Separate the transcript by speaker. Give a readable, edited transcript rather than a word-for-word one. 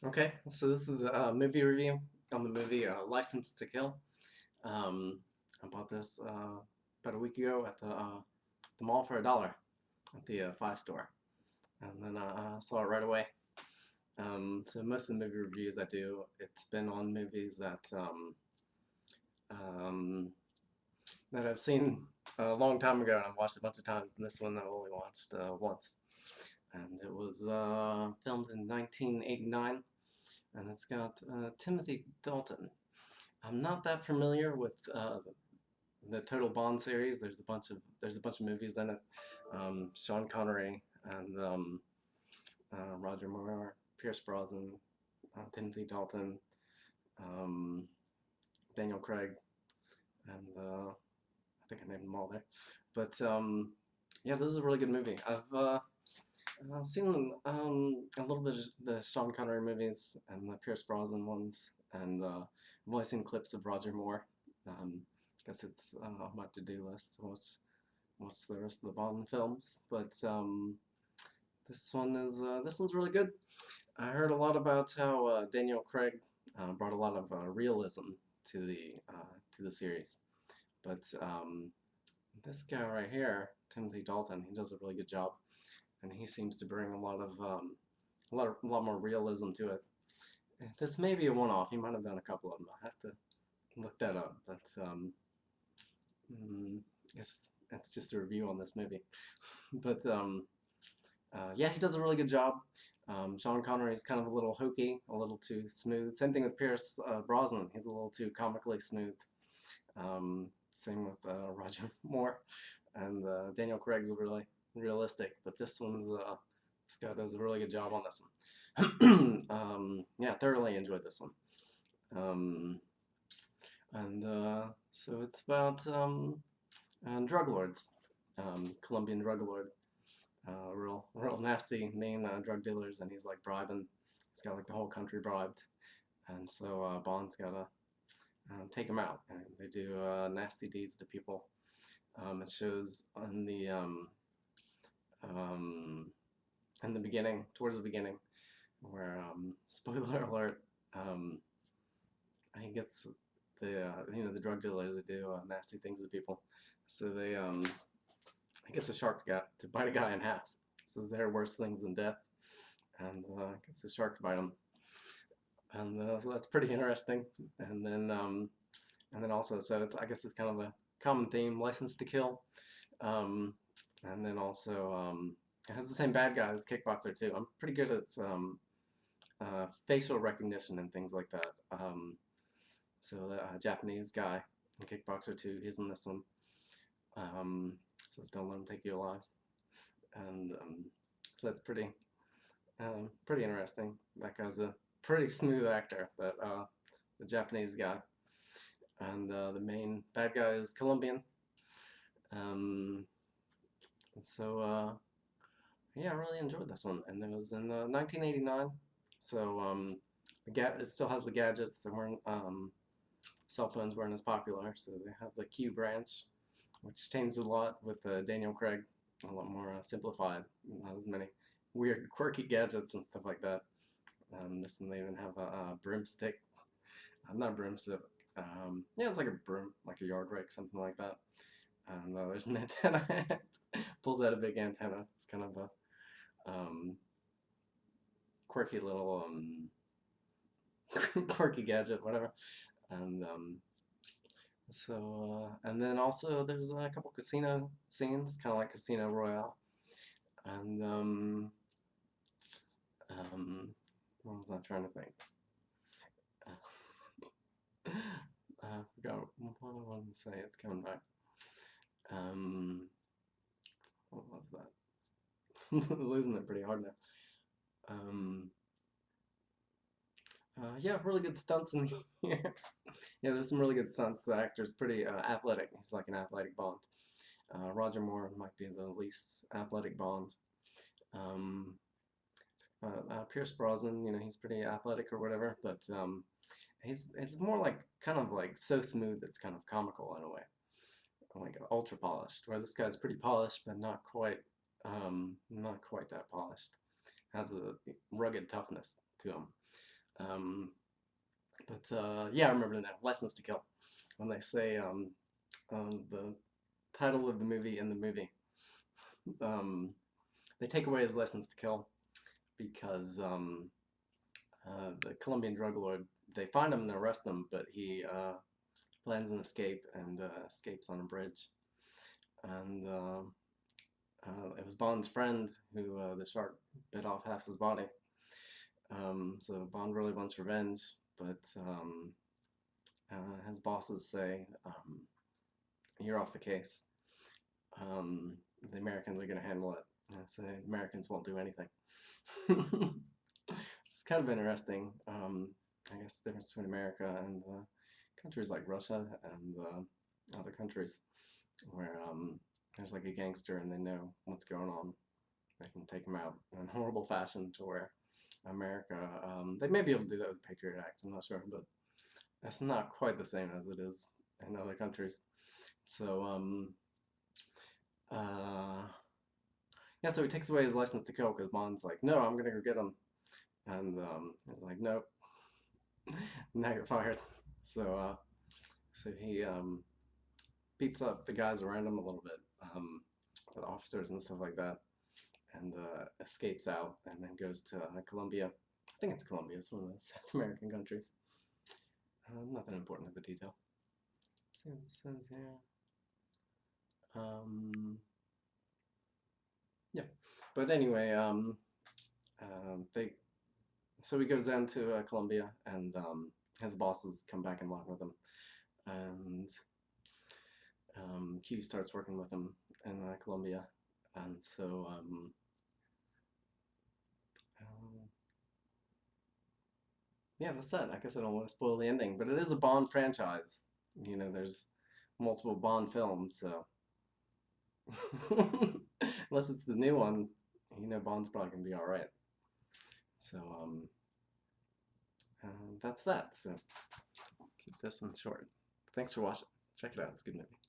Speaker 1: Okay, so this is a movie review on the movie License to Kill. I bought this about a week ago at the mall for $1 at the Five Store, and then I saw it right away. So most of the movie reviews I do, it's been on movies um, that I've seen a long time ago and I've watched a bunch of times. And this one I only watched once, and it was filmed in 1989, and it's got Timothy Dalton. I'm not that familiar with the Total Bond series. There's a bunch of movies in it. Sean Connery and Roger Moore, Pierce Brosnan, Timothy Dalton, um, Daniel Craig, and I think I named them all there. But yeah, this is a really good movie. I've seen a little bit of the Sean Connery movies and the Pierce Brosnan ones, and I've only seen clips of Roger Moore. Guess it's on my to-do list to watch the rest of the Bond films. But this one's really good. I heard a lot about how Daniel Craig brought a lot of realism to the series, but this guy right here, Timothy Dalton, he does a really good job, and he seems to bring a lot more realism to it. This may be a one-off. He might have done a couple of them. I have to look that up, but mm, it's it's just a review on this movie. But yeah, he does a really good job. Sean Connery is kind of a little hokey, a little too smooth. Same thing with Pierce Brosnan. He's a little too comically smooth. Same with Roger Moore, and Daniel Craig's really realistic. But this guy does a really good job on this one. Yeah, thoroughly enjoyed this one. Um, and so it's about drug lords, Colombian drug lord, real nasty, mean drug dealers, and he's like bribing. He's got like the whole country bribed, and so Bond's gotta take him out, and they do nasty deeds to people. It shows um, in the beginning, towards the beginning, where spoiler alert, um, he gets the drug dealers that do nasty things to people. So he gets a shark to bite a guy in half. Says there are worse things than death, and gets the shark to bite him, and so that's pretty interesting. And then also, so I guess it's kind of a common theme, License to Kill. Um, and then also, it has the same bad guy as Kickboxer too. I'm pretty good at facial recognition and things like that. So the Japanese guy in Kickboxer 2, he's in this one. So don't let him take you alive. And so that's pretty interesting. That guy's a pretty smooth actor, the Japanese guy. And the main bad guy is Colombian. Um, so yeah, I really enjoyed this one, and it was in 1989. So it still has the gadgets that weren't cell phones weren't as popular. So they have the Q branch, which changed a lot with Daniel Craig, a lot more simplified, not as many weird, quirky gadgets and stuff like that. This one they even have a broomstick. Not a broomstick. Yeah, it's like a broom, like a yard rake, something like that. And there's an antenna. Pulls out a big antenna. It's kind of a quirky little quirky gadget, whatever. And and then also there's a couple casino scenes, kind of like Casino Royale. And what was I trying to think? I forgot what I wanted to say. It's coming back. Um, what was that? Losing it pretty hard now. Um, yeah, really good stunts in here. Yeah, there's some really good stunts. The actor's pretty athletic. He's like an athletic Bond. Roger Moore might be the least athletic Bond. Um, Pierce Brosnan, he's pretty athletic or whatever, but he's more like kind of like so smooth it's kind of comical in a way, like ultra polished. Where this guy's pretty polished, but not quite that polished. Has a rugged toughness to him. Um, yeah, I remember now. License to Kill. When they say the title of the movie in the movie, um, they take away his license to kill because the Colombian drug lord, they find him and arrest him, but he plans an escape and escapes on a bridge. And it was Bond's friend who the shark bit off half his body. So Bond really wants revenge, but his bosses say, you're off the case. The Americans are going to handle it. And so the Americans won't do anything. It's kind of interesting. I guess the difference between America and countries like Russia and other countries where there's like a gangster and they know what's going on. They can take him out in horrible fashion to where America, they may be able to do that with the Patriot Act, I'm not sure, but that's not quite the same as it is in other countries. So, yeah, so he takes away his license to kill because Bond's like, no, I'm gonna go get him. And he's like, nope, now you're fired. So, so he beats up the guys around him a little bit, the officers and stuff like that, and escapes out and then goes to Colombia. I think it's Colombia, it's one of the South American countries. Nothing important in the detail. Let's see what it says here. Yeah, but anyway, so he goes down to Colombia, and his bosses come back in line with him, and Q starts working with him in Colombia, and so yeah, that's it. I guess I don't want to spoil the ending, but it is a Bond franchise. You know, there's multiple Bond films, so unless it's the new one, you know, Bond's probably gonna be all right. So that's that. So keep this one short. Thanks for watching. Check it out. It's a good movie.